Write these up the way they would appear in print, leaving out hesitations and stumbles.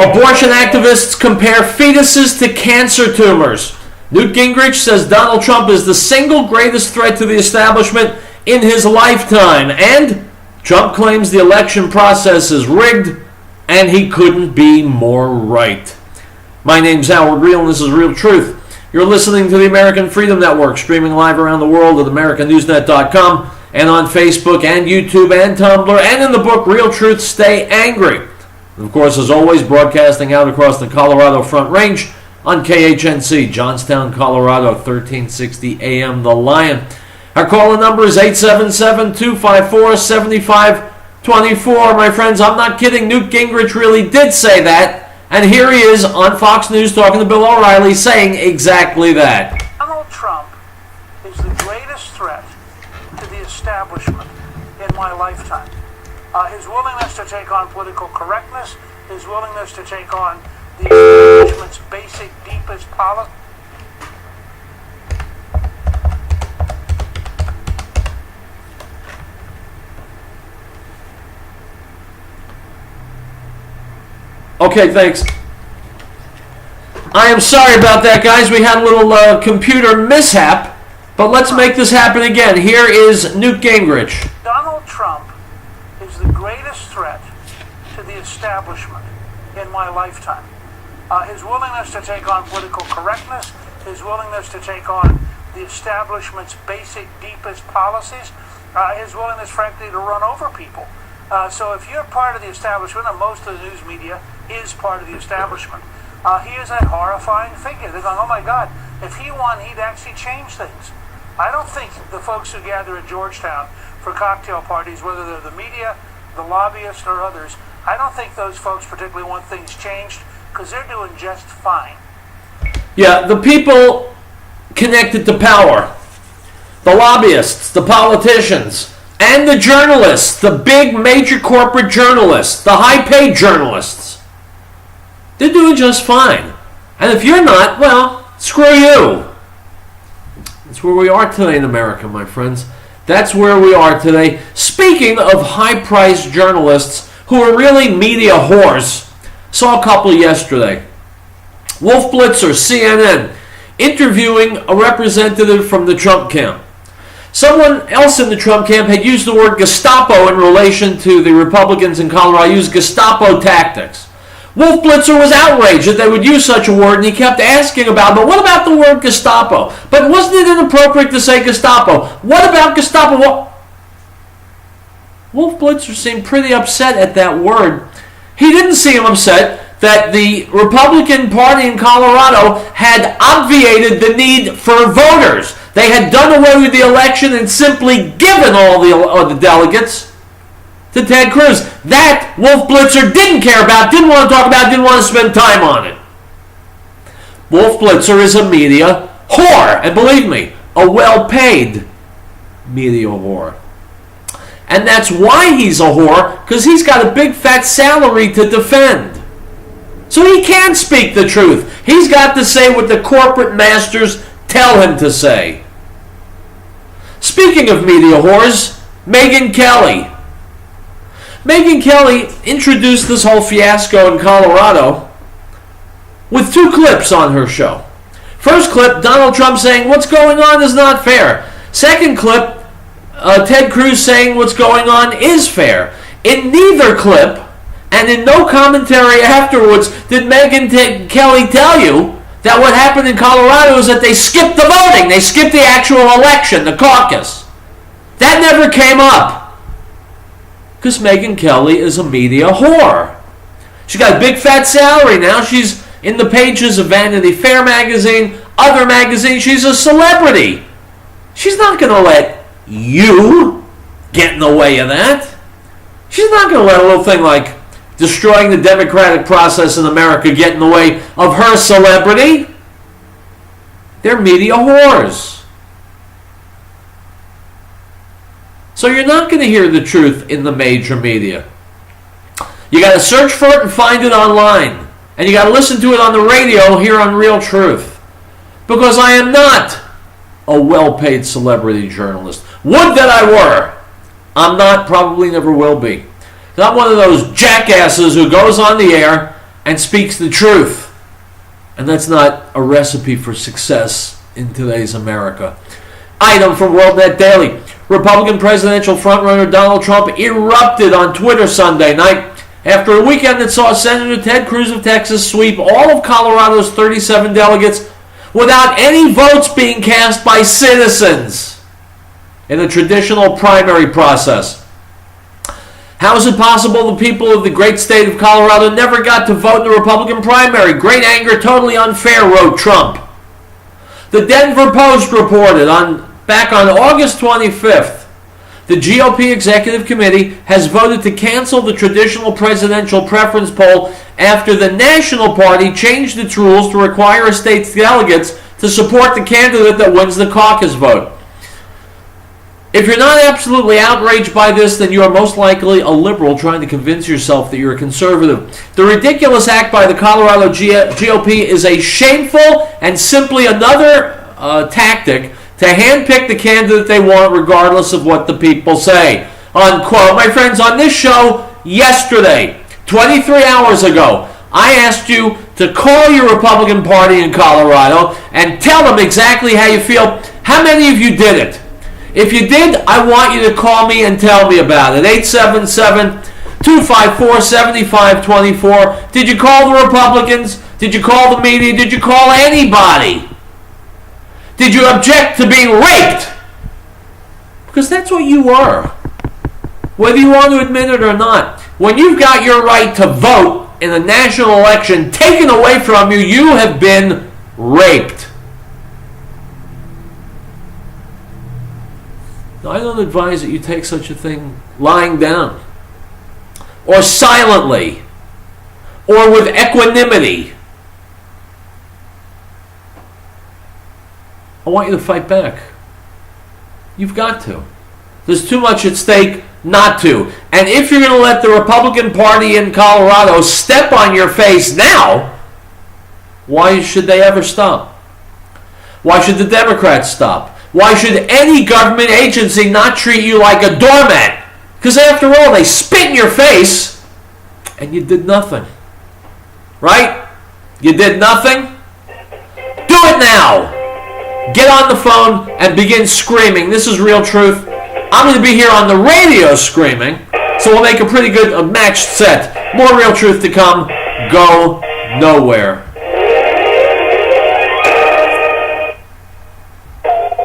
Abortion activists compare fetuses to cancer tumors. Newt Gingrich says Donald Trump is the single greatest threat to the establishment in his lifetime. And Trump claims the election process is rigged, and he couldn't be more right. My name's Howard Riell, and this is Real Truth. You're listening to the American Freedom Network, streaming live around the world at AmericanNewsNet.com and on Facebook and YouTube and Tumblr, and in the book Real Truth, Stay Angry. And of course, as always, broadcasting out across the Colorado Front Range on KHNC, Johnstown, Colorado, 1360 AM The Lion. Our call-in number is 877-254-7524. My friends, I'm not kidding. Newt Gingrich really did say that. And here he is on Fox News talking to Bill O'Reilly saying exactly that. Donald Trump is the greatest threat to the establishment in my lifetime. His willingness to take on political correctness, his willingness to take on the establishment's basic, deepest policy. Okay, thanks. I am sorry about that, guys. We had a little computer mishap, but let's make this happen again. Here is Newt Gingrich. Donald Trump is the greatest threat to the establishment in my lifetime. His willingness to take on political correctness, his willingness to take on the establishment's basic, deepest policies, his willingness, frankly, to run over people. So if you're part of the establishment, and most of the news media is part of the establishment, he is a horrifying figure. They're going, oh my God, if he won, he'd actually change things. I don't think the folks who gather at Georgetown for cocktail parties, whether they're the media, the lobbyists, or others, I don't think those folks particularly want things changed because they're doing just fine. Yeah, the people connected to power, the lobbyists, the politicians, and the journalists, the big major corporate journalists, the high-paid journalists, they're doing just fine. And if you're not, well, screw you. That's where we are today in America, my friends. That's where we are today. Speaking of high-priced journalists who are really media whores, saw a couple yesterday. Wolf Blitzer, CNN, interviewing a representative from the Trump camp. Someone else in the Trump camp had used the word Gestapo in relation to the Republicans in Colorado, used Gestapo tactics. Wolf Blitzer was outraged that they would use such a word, and he kept asking about, but what about the word Gestapo? But wasn't it inappropriate to say Gestapo? What about Gestapo? Wolf Blitzer seemed pretty upset at that word. He didn't seem upset that the Republican Party in Colorado had obviated the need for voters. They had done away with the election and simply given all the delegates to Ted Cruz. That Wolf Blitzer didn't care about, didn't want to talk about, didn't want to spend time on it. Wolf Blitzer is a media whore, and believe me, a well-paid media whore. And that's why he's a whore, because he's got a big fat salary to defend. So he can't speak the truth. He's got to say what the corporate masters tell him to say. Speaking of media whores, Megyn Kelly. Megyn Kelly introduced this whole fiasco in Colorado with two clips on her show. First clip, Donald Trump saying, what's going on is not fair. Second clip, Ted Cruz saying what's going on is fair. In neither clip, and in no commentary afterwards, did Megyn Kelly tell you that what happened in Colorado is that they skipped the voting. They skipped the actual election, the caucus. That never came up. Because Megyn Kelly is a media whore. She got a big fat salary now. She's in the pages of Vanity Fair magazine, other magazines. She's a celebrity. She's not going to let you get in the way of that. She's not going to let a little thing like destroying the democratic process in America get in the way of her celebrity. They're media whores. So you're not going to hear the truth in the major media. You got to search for it and find it online. And you got to listen to it on the radio here on Real Truth. Because I am not a well-paid celebrity journalist. Would that I were. I'm not, probably never will be. I'm one of those jackasses who goes on the air and speaks the truth. And that's not a recipe for success in today's America. Item from WorldNet Daily. Republican presidential frontrunner Donald Trump erupted on Twitter Sunday night after a weekend that saw Senator Ted Cruz of Texas sweep all of Colorado's 37 delegates without any votes being cast by citizens in a traditional primary process. How is it possible the people of the great state of Colorado never got to vote in the Republican primary? Great anger, totally unfair, wrote Trump. The Denver Post reported back on August 25th, the GOP Executive Committee has voted to cancel the traditional presidential preference poll after the National Party changed its rules to require a state's delegates to support the candidate that wins the caucus vote. If you're not absolutely outraged by this, then you are most likely a liberal trying to convince yourself that you're a conservative. The ridiculous act by the Colorado GOP is a shameful and simply another tactic to handpick the candidate they want regardless of what the people say. Unquote. My friends, on this show yesterday, 23 hours ago, I asked you to call your Republican Party in Colorado and tell them exactly how you feel. How many of you did it? If you did, I want you to call me and tell me about it. 877-254-7524. Did you call the Republicans? Did you call the media? Did you call anybody? Did you object to being raped? Because that's what you were. Whether you want to admit it or not. When you've got your right to vote in a national election taken away from you, you have been raped. Now, I don't advise that you take such a thing lying down, or silently, or with equanimity. I want you to fight back. You've got to. There's too much at stake not to. And if you're going to let the Republican Party in Colorado step on your face now, why should they ever stop? Why should the Democrats stop? Why should any government agency not treat you like a doormat? Because after all, they spit in your face and you did nothing. Right? You did nothing? Do it now! Get on the phone and begin screaming. This is Real Truth. I'm going to be here on the radio screaming, so we'll make a pretty good matched set. More Real Truth to come. Go nowhere.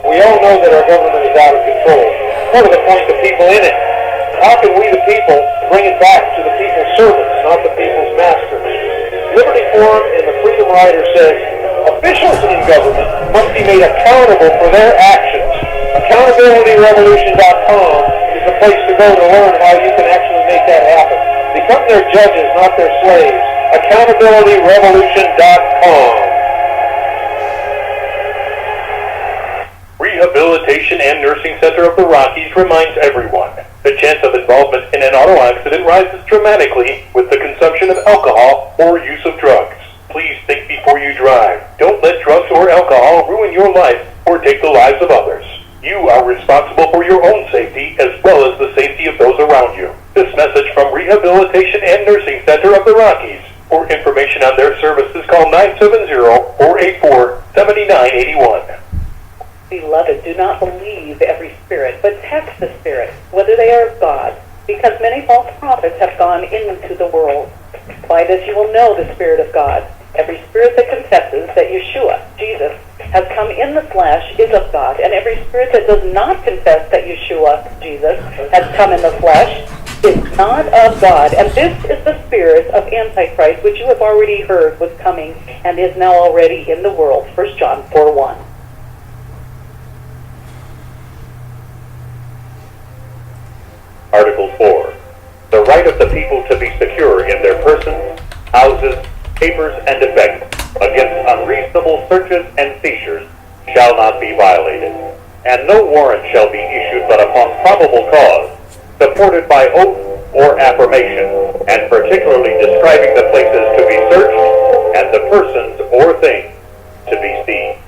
We all know that our government is out of control. What are the point of people in it? How can we, the people, bring it back to the people's servants, not the people's masters? Liberty Forum and the Freedom Rider says, officials in government must be made accountable for their actions. AccountabilityRevolution.com is the place to go to learn how you can actually make that happen. Become their judges, not their slaves. AccountabilityRevolution.com. Rehabilitation and Nursing Center of the Rockies reminds everyone the chance of involvement in an auto accident rises dramatically with the consumption of alcohol or use of drugs. Please think before you drive. Don't let drugs or alcohol ruin your life or take the lives of others. You are responsible for your own safety as well as the safety of those around you. This message from Rehabilitation and Nursing Center of the Rockies. For information on their services, call 970-484-7981. Beloved, do not believe every spirit, but test the spirits, whether they are of God, because many false prophets have gone into the world. By this you will know the Spirit of God. Every spirit that confesses that Yeshua, Jesus, has come in the flesh is of God, and every spirit that does not confess that Yeshua, Jesus, has come in the flesh is not of God. And this is the spirit of Antichrist, which you have already heard was coming and is now already in the world. 1 John 4:1. Article 4. The right of the people to be secure in their persons, houses, papers, and effects against unreasonable searches and seizures shall not be violated, and no warrant shall be issued but upon probable cause, supported by oath or affirmation, and particularly describing the places to be searched and the persons or things to be seized.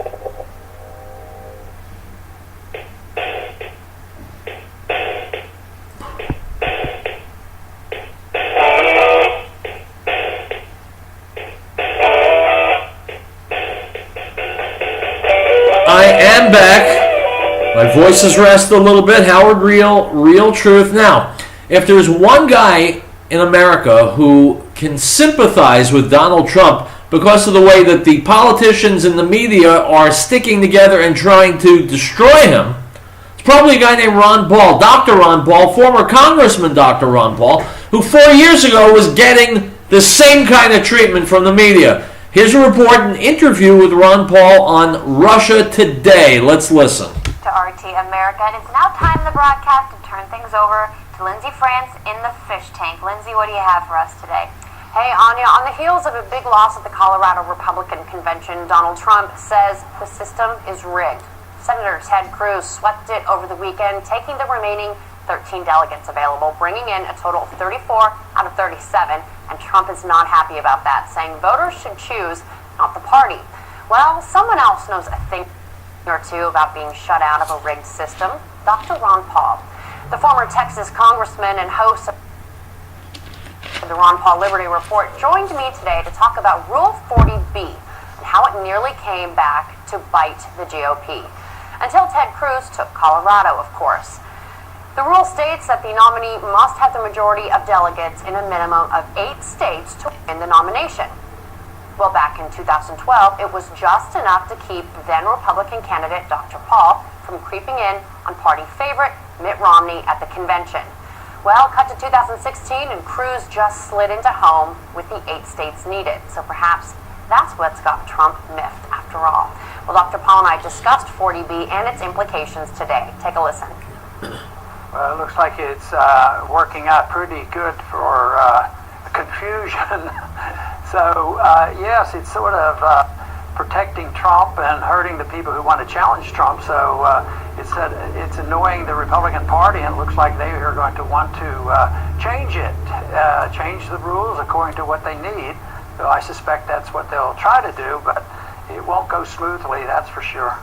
And back. My voice has rested a little bit. Howard Riell, Real Truth. Now, if there's one guy in America who can sympathize with Donald Trump because of the way that the politicians and the media are sticking together and trying to destroy him, it's probably a guy named Ron Paul, Dr. Ron Paul, former Congressman Dr. Ron Paul, who 4 years ago was getting the same kind of treatment from the media. Here's a report, an interview with Ron Paul on Russia Today. Let's listen. To RT America, and it's now time in the broadcast to turn things over to Lindsay France in the fish tank. Lindsay, what do you have for us today? Hey, Anya, on the heels of a big loss at the Colorado Republican Convention, Donald Trump says the system is rigged. Senator Ted Cruz swept it over the weekend, taking the remaining 13 delegates available, bringing in a total of 34 out of 37, and Trump is not happy about that, saying voters should choose, not the party. Well, someone else knows a thing or two about being shut out of a rigged system, Dr. Ron Paul. The former Texas congressman and host of the Ron Paul Liberty Report joined me today to talk about Rule 40B and how it nearly came back to bite the GOP. Until Ted Cruz took Colorado, of course. The rule states that the nominee must have the majority of delegates in a minimum of 8 states to win the nomination. Well, back in 2012, it was just enough to keep then Republican candidate Dr. Paul from creeping in on party favorite Mitt Romney at the convention. Well, cut to 2016, and Cruz just slid into home with the 8 states needed. So perhaps that's what's got Trump miffed after all. Well, Dr. Paul and I discussed 40B and its implications today. Take a listen. Well, it looks like it's working out pretty good for confusion. So, yes, it's sort of protecting Trump and hurting the people who want to challenge Trump. So it's annoying the Republican Party, and it looks like they are going to want to change it, change the rules according to what they need. So I suspect that's what they'll try to do, but it won't go smoothly, that's for sure.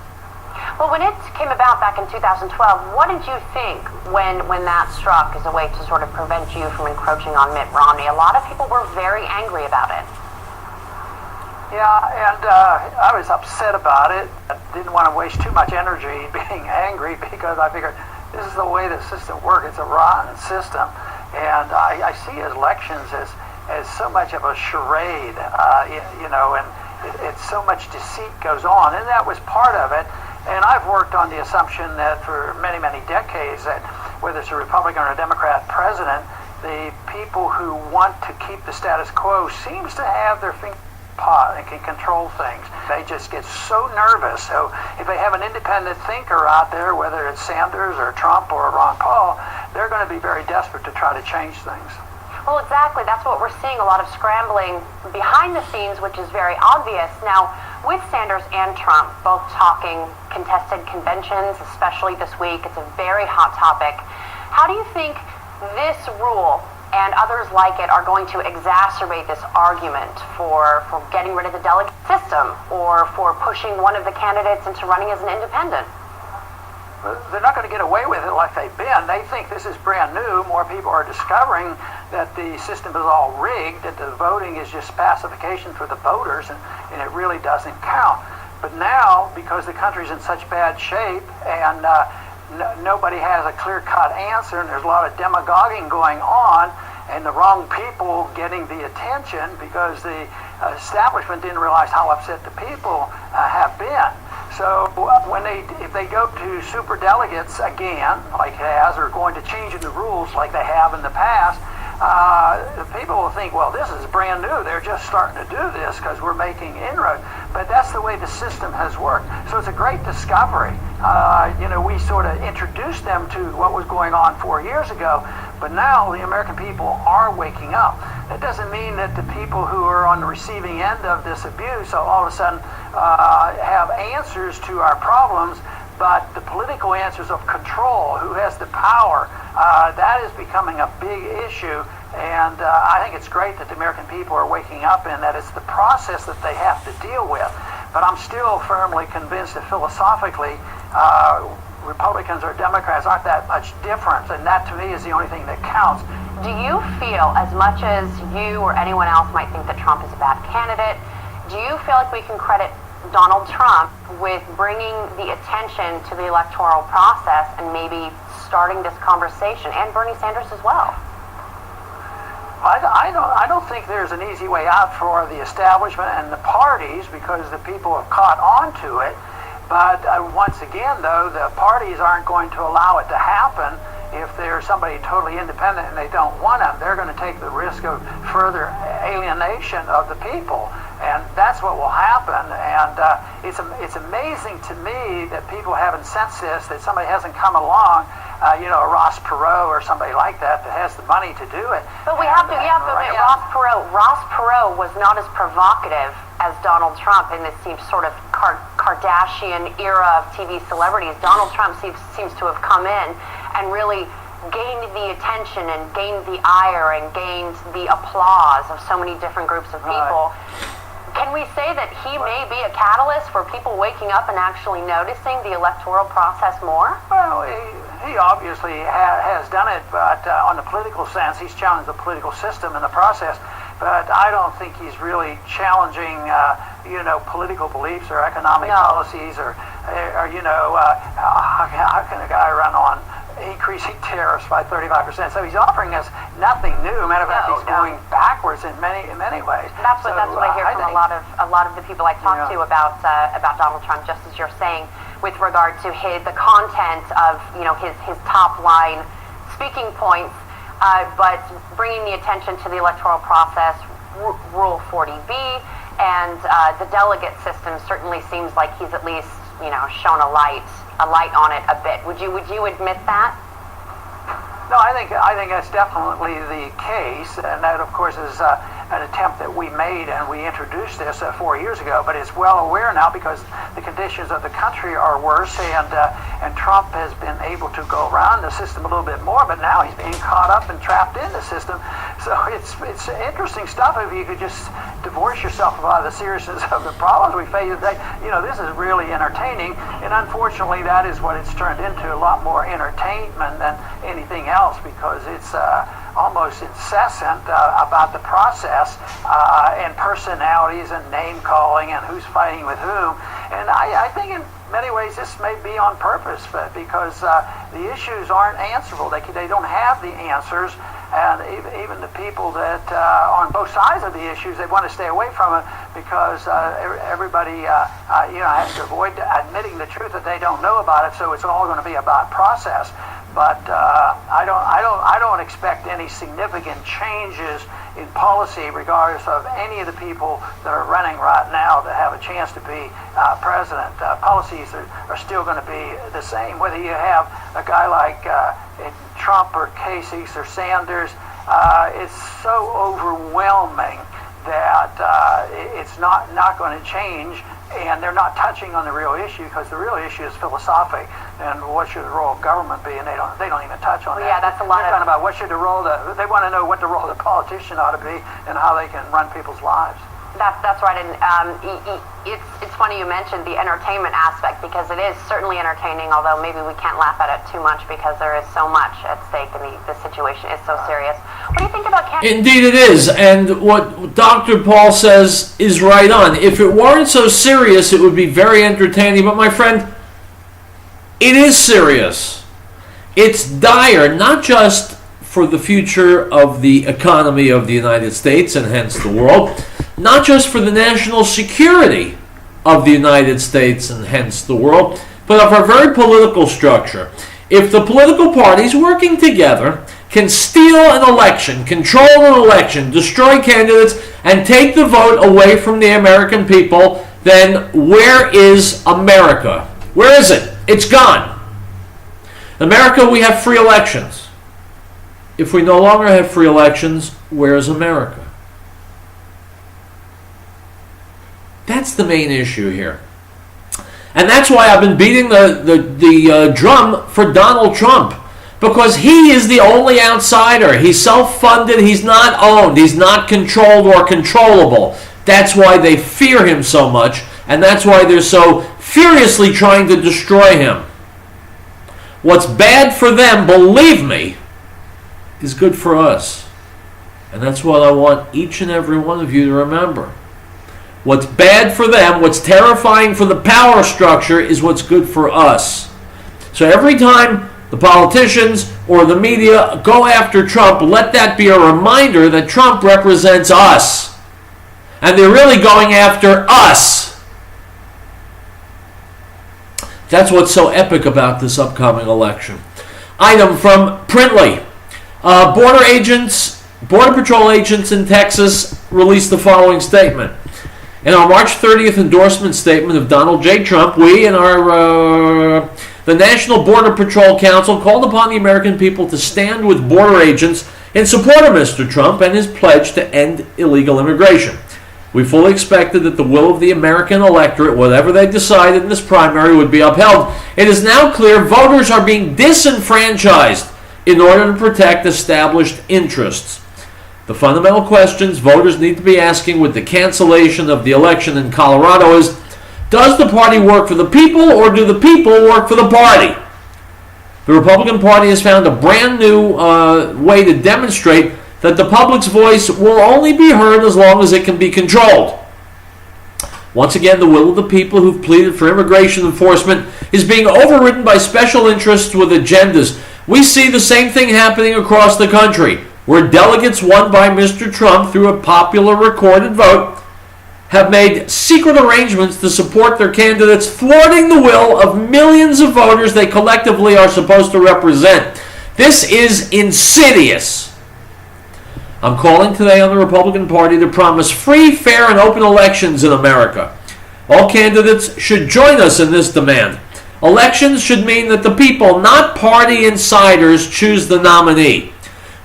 Well, when it came about back in 2012, what did you think when that struck as a way to sort of prevent you from encroaching on Mitt Romney? A lot of people were very angry about it. Yeah, and I was upset about it. I didn't want to waste too much energy being angry because I figured this is the way the system works. It's a rotten system. And I see elections as so much of a charade, and it's so much deceit goes on. And that was part of it. And I've worked on the assumption that for many, many decades that whether it's a Republican or a Democrat president, the people who want to keep the status quo seems to have their finger in the pot and can control things. They just get so nervous. So if they have an independent thinker out there, whether it's Sanders or Trump or Ron Paul, they're going to be very desperate to try to change things. Well, exactly. That's what we're seeing, a lot of scrambling behind the scenes, which is very obvious. Now, with Sanders and Trump both talking contested conventions, especially this week, it's a very hot topic. How do you think this rule and others like it are going to exacerbate this argument for getting rid of the delegate system or for pushing one of the candidates into running as an independent? They're not going to get away with it like they've been. They think this is brand new. More people are discovering that the system is all rigged, that the voting is just pacification for the voters, and it really doesn't count. But now, because the country's in such bad shape and nobody has a clear-cut answer, and there's a lot of demagoguing going on, and the wrong people getting the attention because the establishment didn't realize how upset the people have been. So if they go to super delegates again, like it has, or going to change the rules like they have in the past, the people will think, well, this is brand new. They're just starting to do this because we're making inroads. But that's the way the system has worked. So it's a great discovery. We sort of introduced them to what was going on 4 years ago, but now the American people are waking up. That doesn't mean that the people who are on the receiving end of this abuse all of a sudden have answers to our problems, but the political answers of control, who has the power, that is becoming a big issue. And I think it's great that the American people are waking up and that it's the process that they have to deal with. But I'm still firmly convinced that philosophically, Republicans or Democrats aren't that much different, and that to me is the only thing that counts. Do you feel, as much as you or anyone else might think that Trump is a bad candidate, do you feel like we can credit Donald Trump with bringing the attention to the electoral process and maybe starting this conversation, and Bernie Sanders as well? I don't think there's an easy way out for the establishment and the parties because the people have caught on to it. But once again, though, the parties aren't going to allow it to happen. If there's somebody totally independent and they don't want them, they're going to take the risk of further alienation of the people. And that's what will happen. And it's amazing to me that people haven't sensed this, that somebody hasn't come along, a Ross Perot or somebody like that has the money to do it. But we have to admit, Ross Perot was not as provocative as Donald Trump in this sort of Kardashian era of TV celebrities. Donald Trump seems to have come in and really gained the attention and gained the ire and gained the applause of so many different groups of people. Can we say that he may be a catalyst for people waking up and actually noticing the electoral process more? Well, he obviously has done it, but on the political sense, he's challenged the political system in the process. But I don't think he's really challenging, political beliefs or economic policies or how can a guy run on increasing tariffs by 35%? So he's offering us nothing new. Matter of fact, he's going backwards in many ways. That's what I hear from a lot of the people I talk to about Donald Trump. Just as you're saying, with regard to the content of his top line speaking points, but bringing the attention to the electoral process, Rule 40B, and the delegate system certainly seems like he's at least shown a light on it a bit. Would you admit that? No, I think that's definitely the case, and that, of course, is an attempt that we made, and we introduced this 4 years ago. But it's well aware now because the conditions of the country are worse, and Trump has been able to go around the system a little bit more. But now he's being caught up and trapped in the system. So it's interesting stuff. If you could just divorce yourself about the seriousness of the problems we face today, this is really entertaining. And unfortunately, that is what it's turned into—a lot more entertainment than anything else, because it's almost incessant about the process and personalities and name calling and who's fighting with whom. And I think in many ways this may be on purpose, but because the issues aren't answerable. They don't have the answers, and even the people that on both sides of the issues, they want to stay away from it because everybody has to avoid admitting the truth that they don't know about it. So it's all going to be about process. But I don't expect any significant changes in policy, regardless of any of the people that are running right now that have a chance to be president. Policies are still going to be the same, whether you have a guy like Trump or Kasich or Sanders. It's so overwhelming that it's not going to change. And they're not touching on the real issue, because the real issue is philosophic and what should the role of government be, and they don't even touch on that. Yeah, that's a lot. They're talking about what should the role of they want to know what the role of the politician ought to be and how they can run people's lives. That's right, and it's funny you mentioned the entertainment aspect, because it is certainly entertaining, although maybe we can't laugh at it too much because there is so much at stake and the situation is so serious. What do you think about cancer? Indeed it is, and what Dr. Paul says is right on. If it weren't so serious, it would be very entertaining, but my friend, it is serious. It's dire, not just for the future of the economy of the United States and hence the world, not just for the national security of the United States and hence the world, but of our very political structure. If the political parties working together can steal an election, control an election, destroy candidates, and take the vote away from the American people, then where is America? Where is it? It's gone. In America, we have free elections. If we no longer have free elections, where is America? That's the main issue here. And that's why I've been beating the drum for Donald Trump. Because he is the only outsider. He's self-funded. He's not owned. He's not controlled or controllable. That's why they fear him so much. And that's why they're so furiously trying to destroy him. What's bad for them, believe me, is good for us. And that's what I want each and every one of you to remember. What's bad for them, what's terrifying for the power structure, is what's good for us. So every time the politicians or the media go after Trump, let that be a reminder that Trump represents us. And they're really going after us. That's what's so epic about this upcoming election. Item from Printly. Border Patrol agents in Texas released the following statement. In our March 30th endorsement statement of Donald J. Trump, we and the National Border Patrol Council called upon the American people to stand with border agents in support of Mr. Trump and his pledge to end illegal immigration. We fully expected that the will of the American electorate, whatever they decided in this primary, would be upheld. It is now clear voters are being disenfranchised in order to protect established interests. The fundamental questions voters need to be asking with the cancellation of the election in Colorado is, does the party work for the people or do the people work for the party? The Republican Party has found a brand new way to demonstrate that the public's voice will only be heard as long as it can be controlled. Once again, the will of the people who've pleaded for immigration enforcement is being overridden by special interests with agendas. We see the same thing happening across the country, where delegates won by Mr. Trump through a popular recorded vote have made secret arrangements to support their candidates, thwarting the will of millions of voters they collectively are supposed to represent. This is insidious. I'm calling today on the Republican Party to promise free, fair, and open elections in America. All candidates should join us in this demand. Elections should mean that the people, not party insiders, choose the nominee.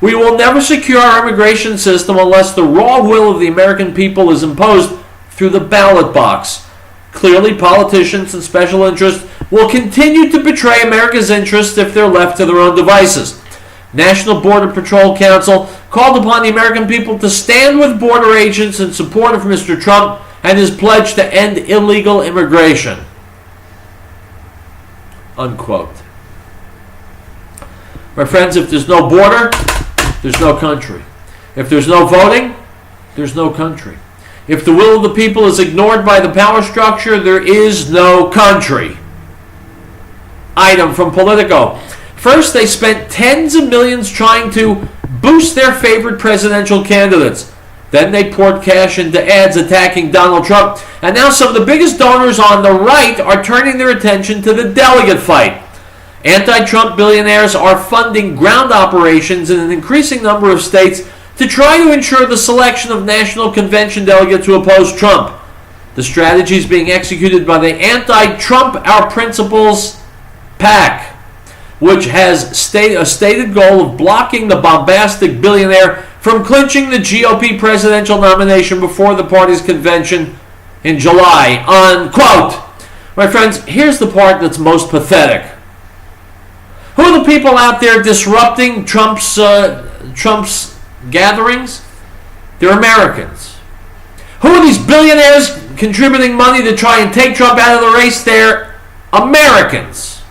We will never secure our immigration system unless the raw will of the American people is imposed through the ballot box. Clearly, politicians and special interests will continue to betray America's interests if they're left to their own devices. National Border Patrol Council called upon the American people to stand with border agents in support of Mr. Trump and his pledge to end illegal immigration. Unquote. My friends, if there's no border, there's no country. If there's no voting, there's no country. If the will of the people is ignored by the power structure, there is no country. Item from Politico. First, they spent tens of millions trying to boost their favorite presidential candidates. Then they poured cash into ads attacking Donald Trump. And now some of the biggest donors on the right are turning their attention to the delegate fight. Anti-Trump billionaires are funding ground operations in an increasing number of states to try to ensure the selection of national convention delegates who oppose Trump. The strategy is being executed by the Anti-Trump Our Principles PAC, which has a stated goal of blocking the bombastic billionaire from clinching the GOP presidential nomination before the party's convention in July. Unquote. My friends, here's the part that's most pathetic. Who are the people out there disrupting Trump's gatherings? They're Americans. Who are these billionaires contributing money to try and take Trump out of the race? They're Americans.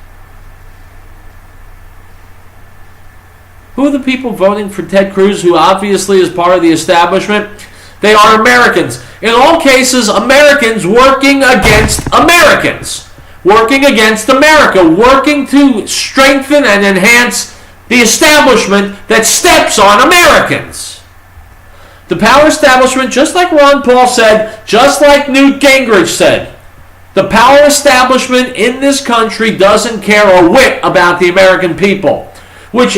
Who are the people voting for Ted Cruz, who obviously is part of the establishment? They are Americans. In all cases, Americans working against Americans. Working against America. Working to strengthen and enhance the establishment that steps on Americans. The power establishment, just like Ron Paul said, just like Newt Gingrich said, the power establishment in this country doesn't care a whit about the American people, which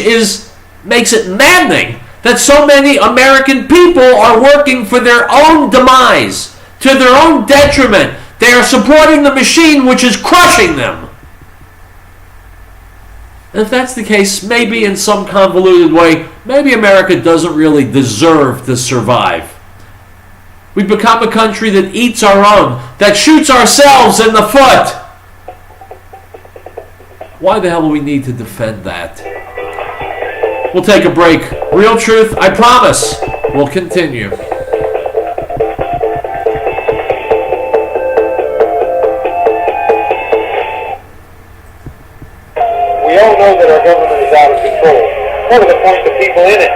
makes it maddening that so many American people are working for their own demise, to their own detriment. They are supporting the machine which is crushing them. And if that's the case, maybe in some convoluted way, maybe America doesn't really deserve to survive. We've become a country that eats our own, that shoots ourselves in the foot. Why the hell do we need to defend that? We'll take a break. Real truth, I promise, will continue. We all know that our government is out of control. What are the point the people in it?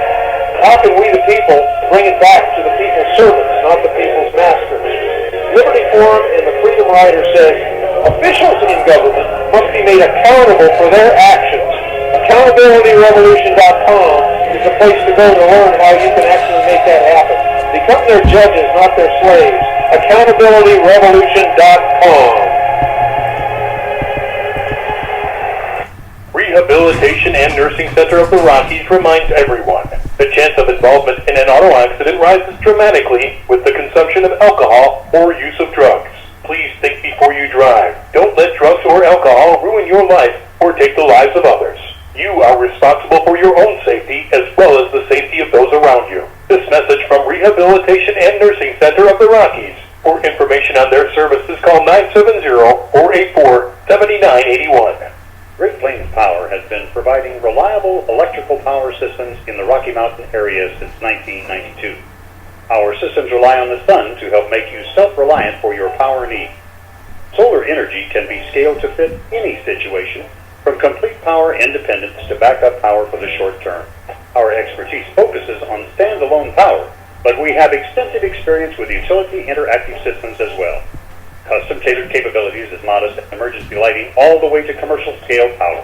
How can we, the people, bring it back to the people's servants, not the people's masters? Forum and the Freedom Rider says, officials in government must be made accountable for their actions. AccountabilityRevolution.com is a place to go to learn how you can actually make that happen. Become their judges, not their slaves. AccountabilityRevolution.com. Rehabilitation and Nursing Center of the Rockies reminds everyone the chance of involvement in an auto accident rises dramatically with the consumption of alcohol or use of drugs. Please think before you drive. Don't let drugs or alcohol ruin your life or take the lives of others. You are responsible for your own safety as well as the safety of those around you. This message from Rehabilitation and Nursing Center of the Rockies. For information on their services, call 970-484-7981. Great Plains Power has been providing reliable electrical power systems in the Rocky Mountain area since 1992. Our systems rely on the sun to help make you self-reliant for your power needs. Solar energy can be scaled to fit any situation, from complete power independence to backup power for the short term. Our expertise focuses on standalone power, but we have extensive experience with utility interactive systems as well. Custom-tailored capabilities as modest emergency lighting all the way to commercial-scale power.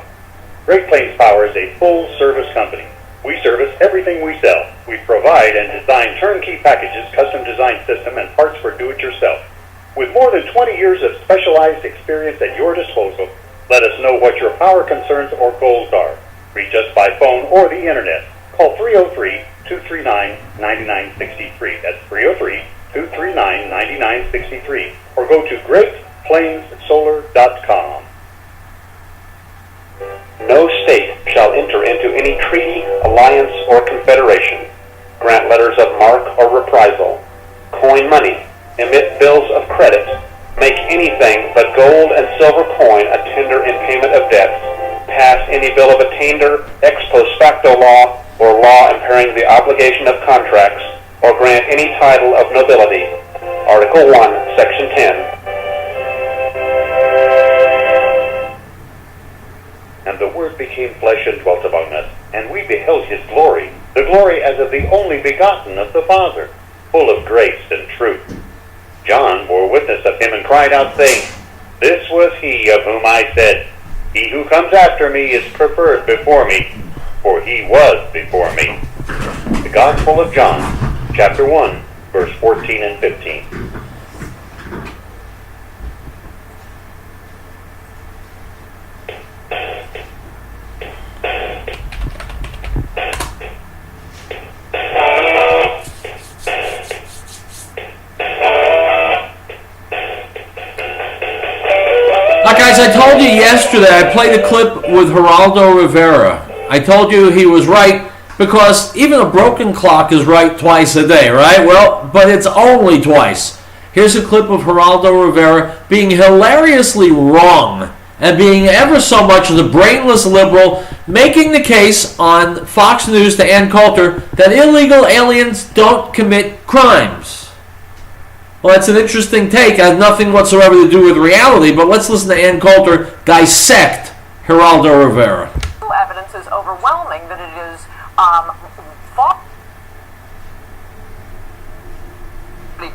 Great Plains Power is a full-service company. We service everything we sell. We provide and design turnkey packages, custom-designed system, and parts for do-it-yourself. With more than 20 years of specialized experience at your disposal, let us know what your power concerns or goals are. Reach us by phone or the internet. Call 303-239-9963. That's 303-239-9963. Or go to GreatPlainsSolar.com. No state shall enter into any treaty, alliance, or confederation, grant letters of marque or reprisal, coin money, emit bills of credit, make anything but gold and silver coin a tender in payment of debts, pass any bill of attainder, ex post facto law, or law impairing the obligation of contracts, or grant any title of nobility. Article 1, Section 10. And the Word became flesh and dwelt among us, and we beheld his glory, the glory as of the only begotten of the Father, full of grace and truth. John bore witness of him and cried out, saying, This was he of whom I said, He who comes after me is preferred before me, for he was before me. The Gospel of John, chapter 1, verse 14 and 15. Guys, I told you yesterday, I played a clip with Geraldo Rivera. I told you he was right because even a broken clock is right twice a day, right? Well, but it's only twice. Here's a clip of Geraldo Rivera being hilariously wrong and being ever so much the brainless liberal, making the case on Fox News to Ann Coulter that illegal aliens don't commit crimes. Well, that's an interesting take. It has nothing whatsoever to do with reality, but let's listen to Ann Coulter dissect Geraldo Rivera. Evidence is overwhelming that it is false.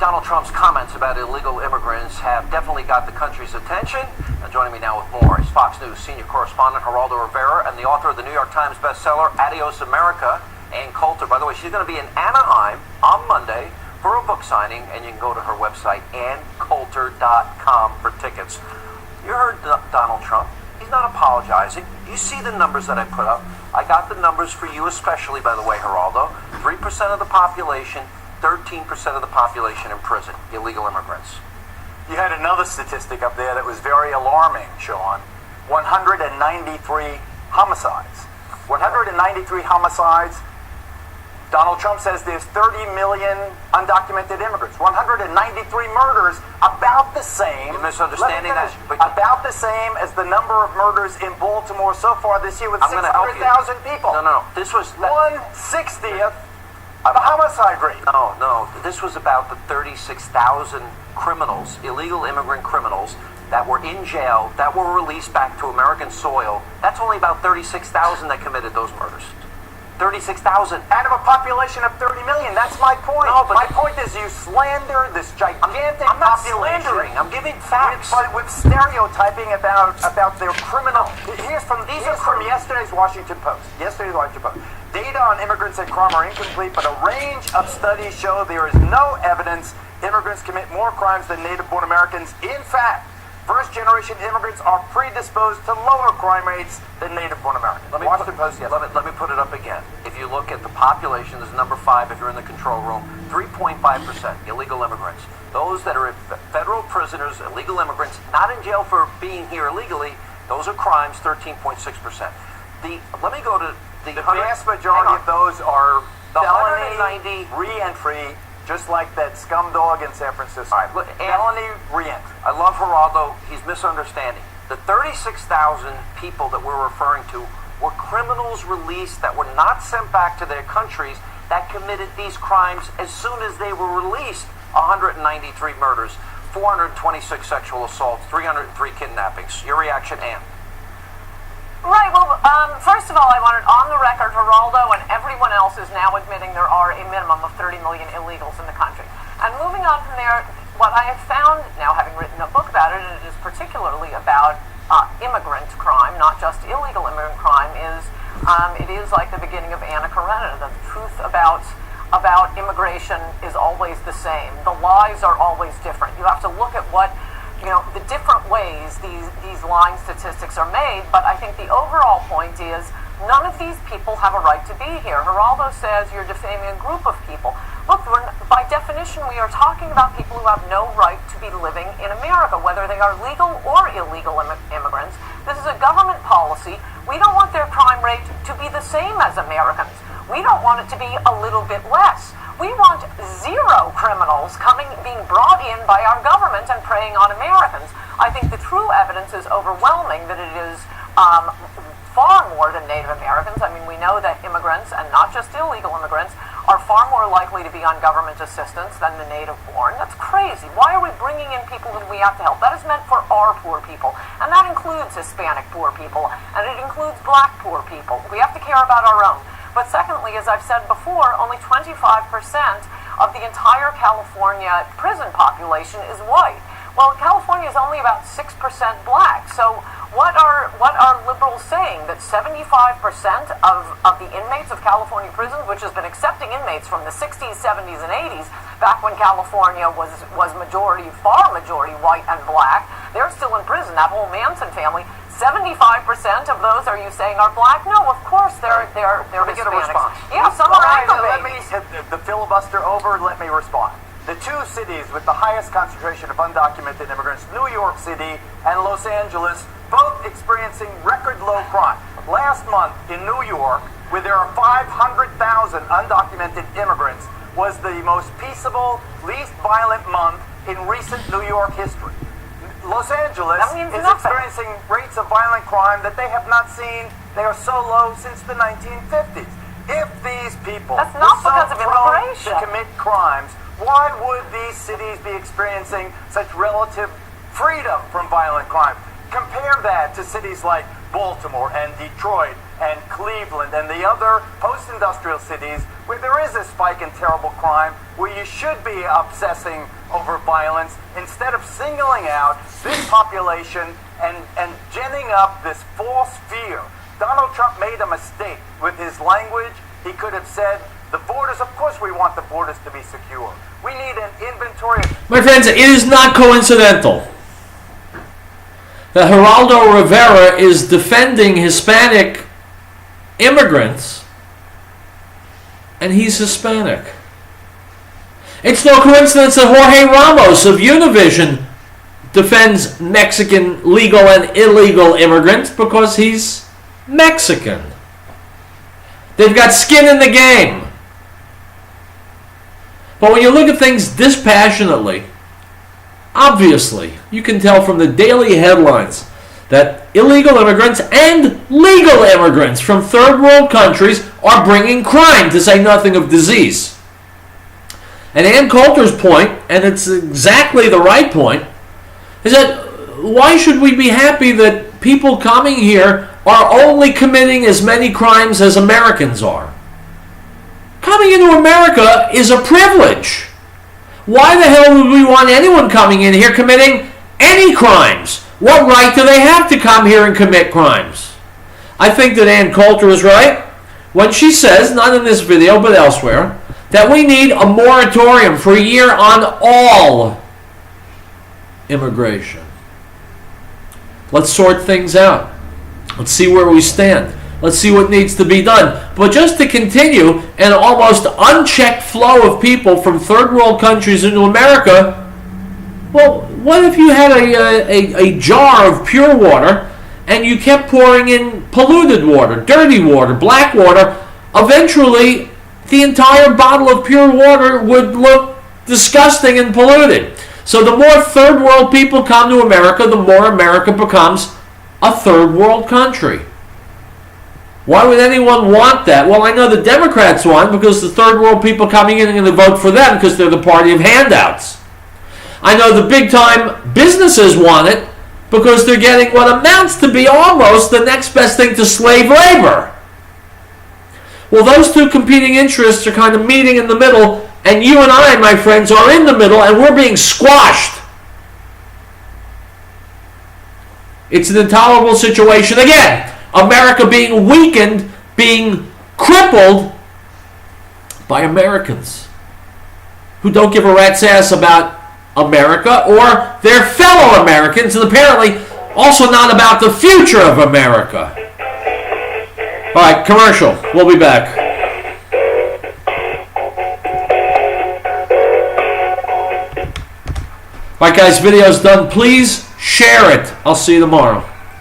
Donald Trump's comments about illegal immigrants have definitely got the country's attention. Joining me now with more is Fox News senior correspondent Geraldo Rivera and the author of the New York Times bestseller Adios America, Ann Coulter. By the way, she's going to be in Anaheim on Monday for a book signing, and you can go to her website, AnnCoulter.com, for tickets. You heard Donald Trump. He's not apologizing. You see the numbers that I put up. I got the numbers for you especially, by the way, Geraldo. 3% of the population, 13% of the population in prison, illegal immigrants. You had another statistic up there that was very alarming, Sean. 193 homicides. 193 homicides. Donald Trump says there's 30 million undocumented immigrants. 193 murders, about the same. You're misunderstanding that. About the same as the number of murders in Baltimore so far this year with 600,000 people. No. This was 1/60th of the homicide rate. No. This was about the 36,000 criminals, illegal immigrant criminals, that were in jail, that were released back to American soil. That's only about 36,000 that committed those murders. 36,000. Out of a population of 30 million. That's my point. No, but my point is you slander this gigantic I'm not population. slandering. I'm giving facts. With stereotyping about their criminal. Here's from yesterday's Washington Post. Data on immigrants and crime are incomplete, but a range of studies show there is no evidence immigrants commit more crimes than native-born Americans. In fact, first-generation immigrants are predisposed to lower crime rates than native-born Americans. Let me put it up again. If you look at the population, this is number 5 if you're in the control room, 3.5% illegal immigrants. Those that are federal prisoners, illegal immigrants, not in jail for being here illegally, those are crimes, 13.6%. Let me go to the vast majority of those are felony re-entry, just like that scum dog in San Francisco. All right, look, felony re-entry. I love Geraldo. He's misunderstanding. The 36,000 people that we're referring to were criminals released that were not sent back to their countries that committed these crimes as soon as they were released. 193 murders, 426 sexual assaults, 303 kidnappings. Your reaction, Ann? Right, well, first of all, I wanted on the record, Geraldo and everyone else is now admitting there are a minimum of 30 million illegals in the country. And moving on from there, what I have found, now having written a book about it, and it is particularly about immigrant crime, not just illegal immigrant crime, is it is like the beginning of Anna Karenina. The truth about immigration is always the same. The lies are always different. You have to look at what, the different ways these lying statistics are made, but I think the overall point is none of these people have a right to be here. Geraldo says you're defaming a group of people. Look, by definition, we are talking about people who have no right to be living in America, whether they are legal or illegal immigrants. This is a government policy. We don't want their crime rate to be the same as Americans. We don't want it to be a little bit less. We want zero criminals being brought in by our government and preying on Americans. I think the true evidence is overwhelming that it is far more than Native Americans. I mean, we know that immigrants, and not just illegal immigrants, are far more likely to be on government assistance than the native-born. That's crazy. Why are we bringing in people that we have to help? That is meant for our poor people, and that includes Hispanic poor people, and it includes black poor people. We have to care about our own. But secondly, as I've said before, only 25% of the entire California prison population is white. Well, California is only about 6% black. So what are liberals saying? That 75% of the inmates of California prisons, which has been accepting inmates from the 60s, 70s, and 80s, back when California was far majority white and black, they're still in prison. That whole Manson family, 75% of those, are you saying, are black? No, of course they're Let me get a response. Yeah, some are aggravated. Let me the filibuster over. Let me respond. The two cities with the highest concentration of undocumented immigrants, New York City and Los Angeles, both experiencing record low crime. Last month in New York, where there are 500,000 undocumented immigrants, was the most peaceable, least violent month in recent New York history. Los Angeles is experiencing rates of violent crime that they have not seen. They are so low since the 1950s. If these people That's not were because so of prone immigration. to commit crimes, why would these cities be experiencing such relative freedom from violent crime? Compare that to cities like Baltimore and Detroit and Cleveland and the other post-industrial cities where there is a spike in terrible crime, where you should be obsessing over violence instead of singling out this population and ginning up this false fear. Donald Trump made a mistake with his language. He could have said, the borders, of course we want the borders to be secure. We need an inventory. My friends, it is not coincidental that Geraldo Rivera is defending Hispanic immigrants, and he's Hispanic. It's no coincidence that Jorge Ramos of Univision defends Mexican legal and illegal immigrants because he's Mexican. They've got skin in the game. But when you look at things dispassionately, obviously, you can tell from the daily headlines that illegal immigrants and legal immigrants from third world countries are bringing crime, to say nothing of disease. And Ann Coulter's point, and it's exactly the right point, is that why should we be happy that people coming here are only committing as many crimes as Americans are? Coming into America is a privilege. Why the hell would we want anyone coming in here committing any crimes? What right do they have to come here and commit crimes? I think that Ann Coulter is right when she says, not in this video but elsewhere, that we need a moratorium for a year on all immigration. Let's sort things out. Let's see where we stand. Let's see what needs to be done. But just to continue an almost unchecked flow of people from third world countries into America, well, what if you had a jar of pure water and you kept pouring in polluted water, dirty water, black water? Eventually, the entire bottle of pure water would look disgusting and polluted. So the more third world people come to America, the more America becomes a third world country. Why would anyone want that? Well, I know the Democrats want it because the third world people coming in are going to vote for them because they're the party of handouts. I know the big time businesses want it because they're getting what amounts to be almost the next best thing to slave labor. Well, those two competing interests are kind of meeting in the middle, and you and I, my friends, are in the middle, and we're being squashed. It's an intolerable situation. Again, America being weakened, being crippled by Americans who don't give a rat's ass about America or their fellow Americans, and apparently also not about the future of America. All right, commercial. We'll be back. All right, guys, video's done. Please share it. I'll see you tomorrow.